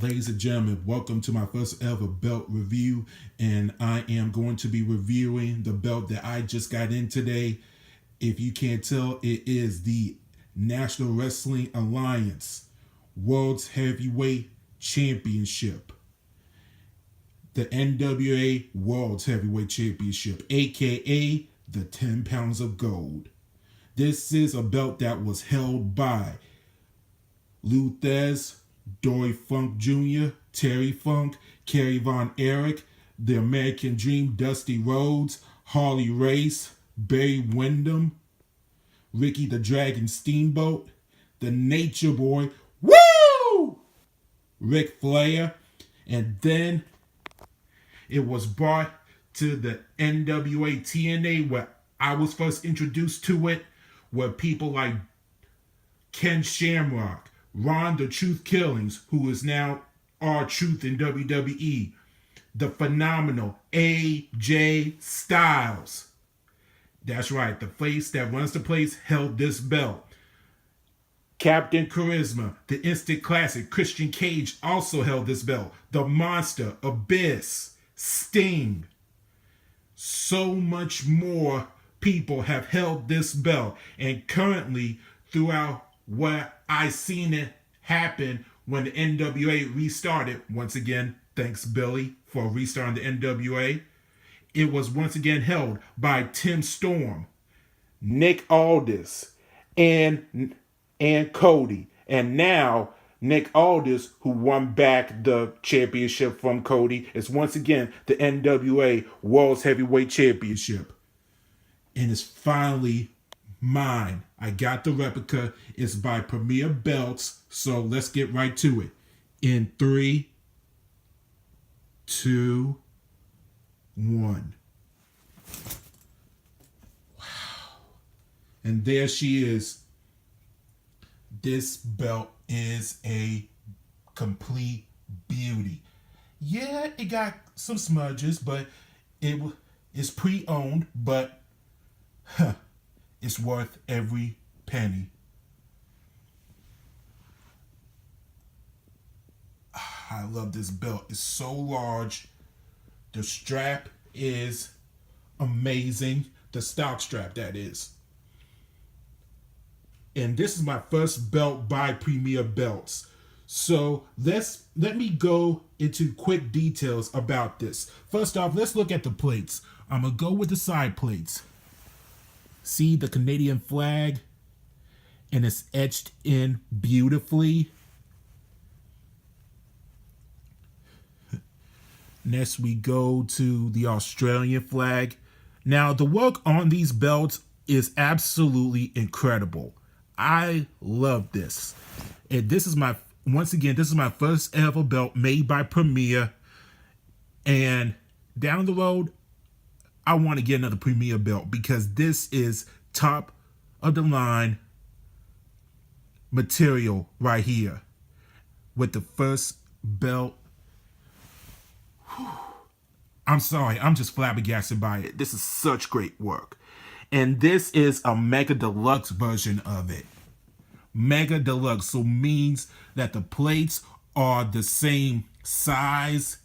Ladies and gentlemen, welcome to my first ever belt review, and I am going to be reviewing the belt that I just got in today. If you can't tell, it is the National Wrestling Alliance World's Heavyweight Championship. The NWA World's Heavyweight Championship, aka the 10 pounds of gold. This is a belt that was held by Lou Thesz, Dory Funk Jr., Terry Funk, Kerry Von Erich, The American Dream, Dusty Rhodes, Harley Race, Barry Windham, Ricky the Dragon Steamboat, The Nature Boy, woo! Ric Flair, and then it was brought to the NWA TNA where I was first introduced to it, where people like Ken Shamrock, Ron the Truth Killings, who is now R-Truth in WWE, the phenomenal AJ Styles. That's right, the face that runs the place held this belt. Captain Charisma, the instant classic Christian Cage also held this belt. The Monster, Abyss, Sting. So much more people have held this belt, and currently throughout what I seen it happen when the NWA restarted, once again, thanks Billy for restarting the NWA, it was once again held by Tim Storm, Nick Aldis, and Cody. And now Nick Aldis, who won back the championship from Cody, is once again the NWA World's Heavyweight Championship. And it's finally mine. I got the replica. It's by Premier Belts. So let's get right to it. In 3, 2, 1. Wow. And there she is. This belt is a complete beauty. Yeah, it got some smudges, but it's pre-owned, but it's worth every penny. I love this belt. It's so large. The strap is amazing. The stock strap, that is. And this is my first belt by Premier Belts. So let me go into quick details about this. First off, let's look at the plates. I'm going to go with the side plates. See the Canadian flag, and it's etched in beautifully. Next, we go to the Australian flag. Now, the work on these belts is absolutely incredible. I love this. And this is my first ever belt made by Premier. And down the road, I want to get another Premier belt because this is top of the line material right here with the first belt. I'm sorry, I'm just flabbergasted by it. This is such great work. And this is a Mega Deluxe version of it. Mega Deluxe, so means that the plates are the same size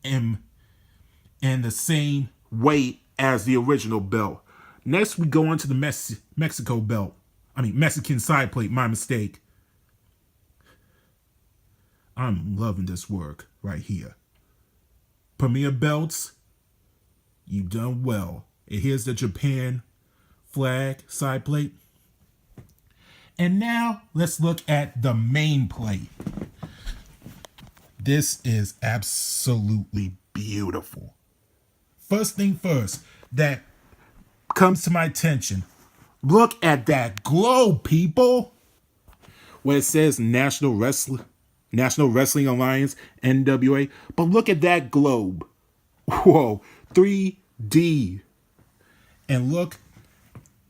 and the same weight as the original belt. Next, we go into the Mexico belt. Mexican side plate, my mistake. I'm loving this work right here. Premier Belts, you done well. And here's the Japan flag side plate. And now, let's look at the main plate. This is absolutely beautiful. First thing first, that comes to my attention. Look at that globe, people. Where it says National Wrestling Alliance, NWA. But look at that globe. Whoa, 3D. And look,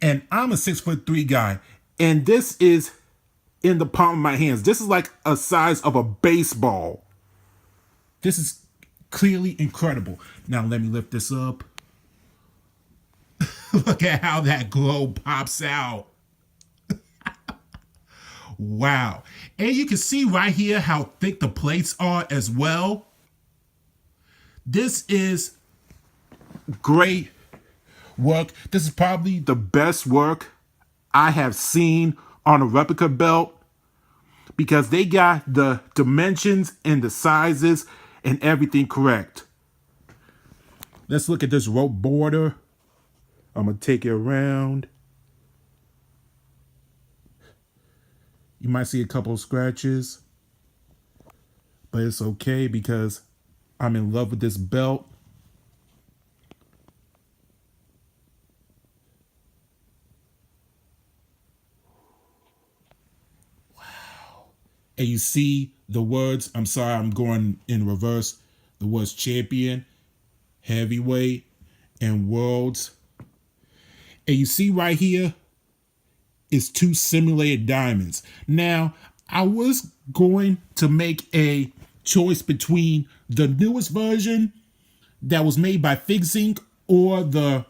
and I'm a 6'3" guy. And this is in the palm of my hands. This is like a size of a baseball. This is clearly incredible. Now let me lift this up. Look at how that globe pops out. Wow. And you can see right here how thick the plates are as well. This is great work. This is probably the best work I have seen on a replica belt because they got the dimensions and the sizes and everything correct. Let's look at this rope border. I'm going to take it around. You might see a couple of scratches, but it's okay because I'm in love with this belt. And you see the words, I'm sorry, I'm going in reverse. The words champion, heavyweight, and worlds. And you see right here is 2 simulated diamonds. Now, I was going to make a choice between the newest version that was made by FigSync or the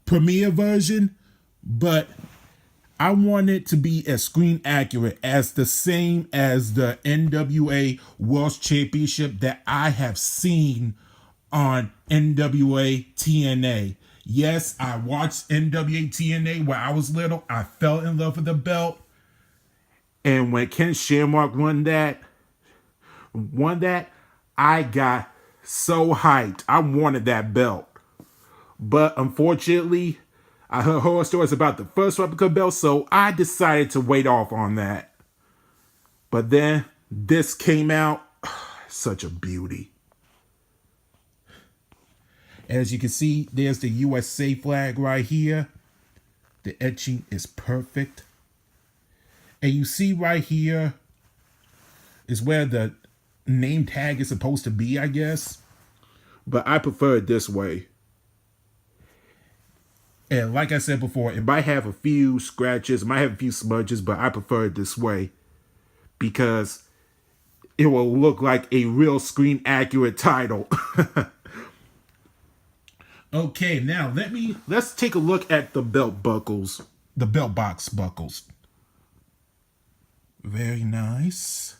premiere version, but I want it to be as screen accurate as the same as the NWA World Championship that I have seen on NWA TNA. Yes, I watched NWA TNA when I was little. I fell in love with the belt. And when Ken Shamrock won that, I got so hyped. I wanted that belt. But unfortunately, I heard horror stories about the first replica belt, so I decided to wait off on that. But then this came out. Such a beauty. As you can see, there's the USA flag right here. The etching is perfect. And you see right here is where the name tag is supposed to be, I guess. But I prefer it this way. And like I said before, it might have a few scratches, it might have a few smudges, but I prefer it this way because it will look like a real screen accurate title. Okay, now let's take a look at the belt buckles, the belt box buckles. Very nice.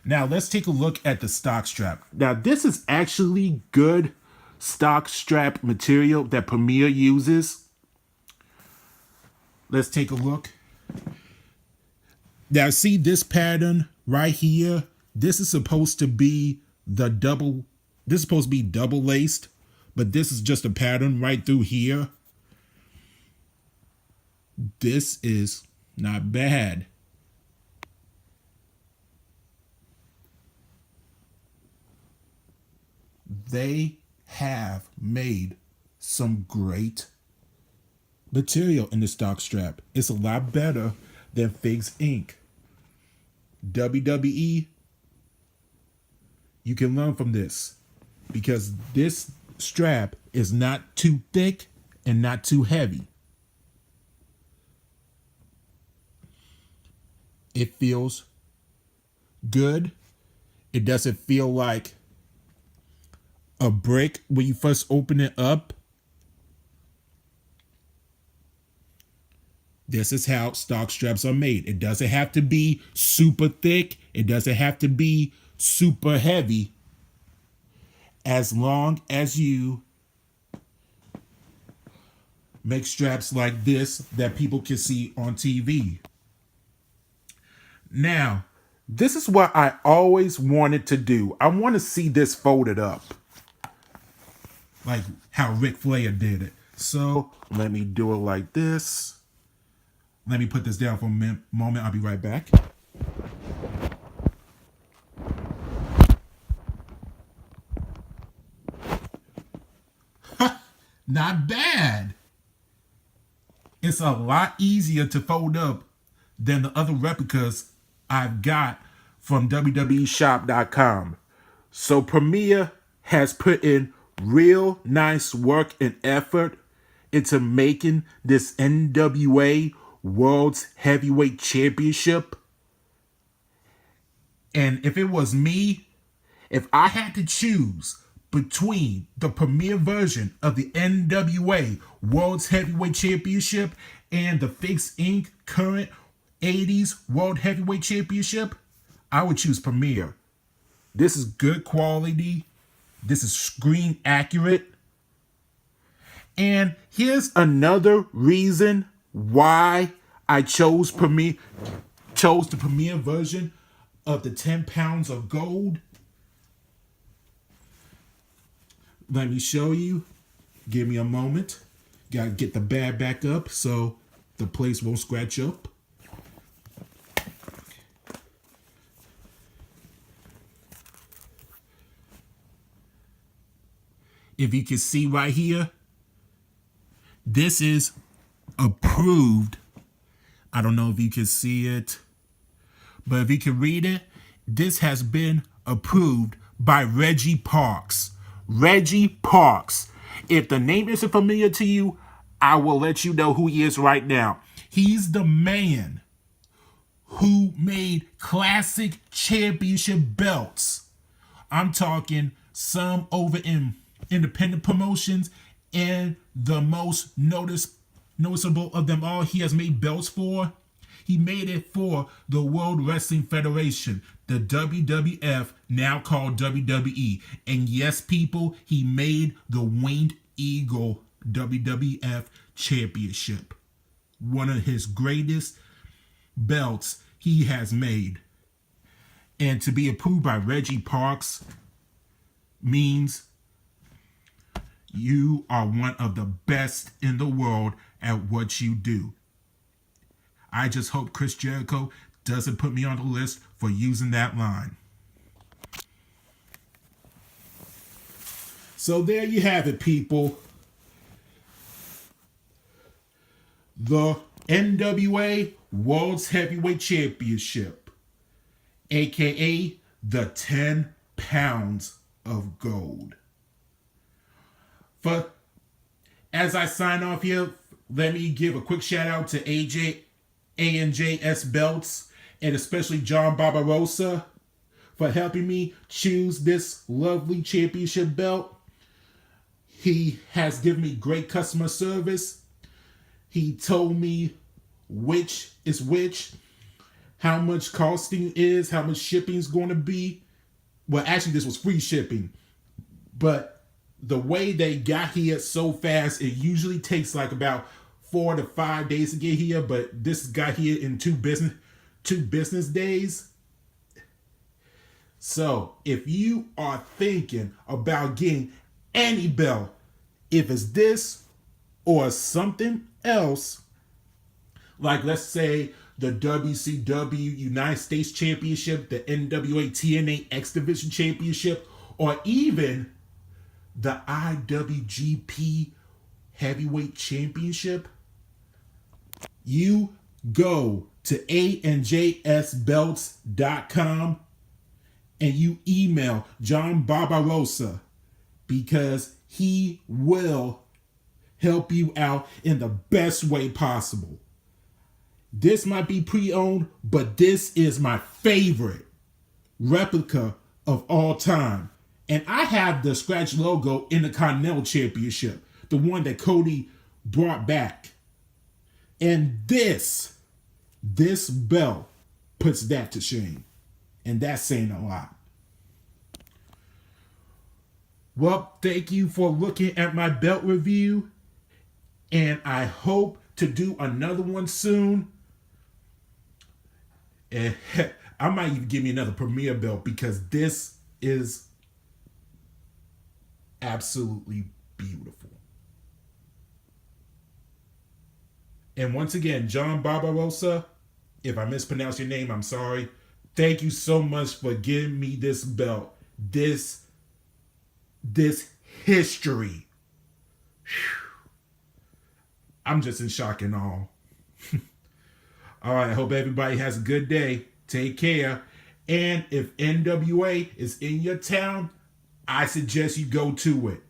Now let's take a look at the stock strap. Now this is actually good stock strap material that Premier uses. Let's take a look. Now see this pattern right here. This is supposed to be double laced, but this is just a pattern right through here. This is not bad. They have made some great material in the stock strap. It's a lot better than Figs Inc. WWE, you can learn from this because this strap is not too thick and not too heavy. It feels good. It doesn't feel like a brick when you first open it up. This is how stock straps are made. It doesn't have to be super thick. It doesn't have to be super heavy. As long as you make straps like this that people can see on TV. Now, this is what I always wanted to do. I want to see this folded up. Like how Ric Flair did it. So let me do it like this. Let me put this down for a moment. I'll be right back. Not bad. It's a lot easier to fold up than the other replicas I've got from WWEshop.com. So Premier has put in real nice work and effort into making this NWA World's Heavyweight Championship. And if it was me, if I had to choose between the Premier version of the NWA World's Heavyweight Championship and the Fix Inc. current 80s World Heavyweight Championship, I would choose Premier. This is good quality. This is screen accurate. And here's another reason why I chose the Premier version of the 10 pounds of gold. Let me show you. Give me a moment. Gotta get the bag back up so the place won't scratch up. If you can see right here, this is approved. I don't know if you can see it, but if you can read it, this has been approved by Reggie Parks. Reggie Parks. If the name isn't familiar to you, I will let you know who he is right now. He's the man who made classic championship belts. I'm talking some over in independent promotions, and the most noticeable of them all he has made belts for. He made it for the World Wrestling Federation, the WWF, now called WWE. And yes, people, he made the Winged Eagle WWF Championship. One of his greatest belts he has made. And to be approved by Reggie Parks means you are one of the best in the world at what you do. I just hope Chris Jericho doesn't put me on the list for using that line. So there you have it, people. The NWA World's Heavyweight Championship, aka the 10 pounds of gold. As I sign off here, let me give a quick shout out to A&Js Belts, and especially John Barbarossa for helping me choose this lovely championship belt. He has given me great customer service. He told me which is which, how much costing is, how much shipping is going to be. Well, actually, this was free shipping, but the way they got here so fast, it usually takes like about 4 to 5 days to get here, but this got here in two business days. So if you are thinking about getting any belt, if it's this or something else, like let's say the WCW United States Championship, the NWA TNA X Division Championship, or even the IWGP Heavyweight Championship, you go to AandJSBelts.com and you email John Barbarossa, because he will help you out in the best way possible. This might be pre-owned, but this is my favorite replica of all time. And I have the scratch logo in the Continental Championship, the one that Cody brought back. And this belt puts that to shame. And that's saying a lot. Well, thank you for looking at my belt review. And I hope to do another one soon. And I might even give me another Premier belt, because this is absolutely beautiful. And once again, John Barbarossa, if I mispronounce your name, I'm sorry. Thank you so much for giving me this belt. This history. Whew. I'm just in shock and awe. All right, I hope everybody has a good day. Take care. And if NWA is in your town, I suggest you go to it.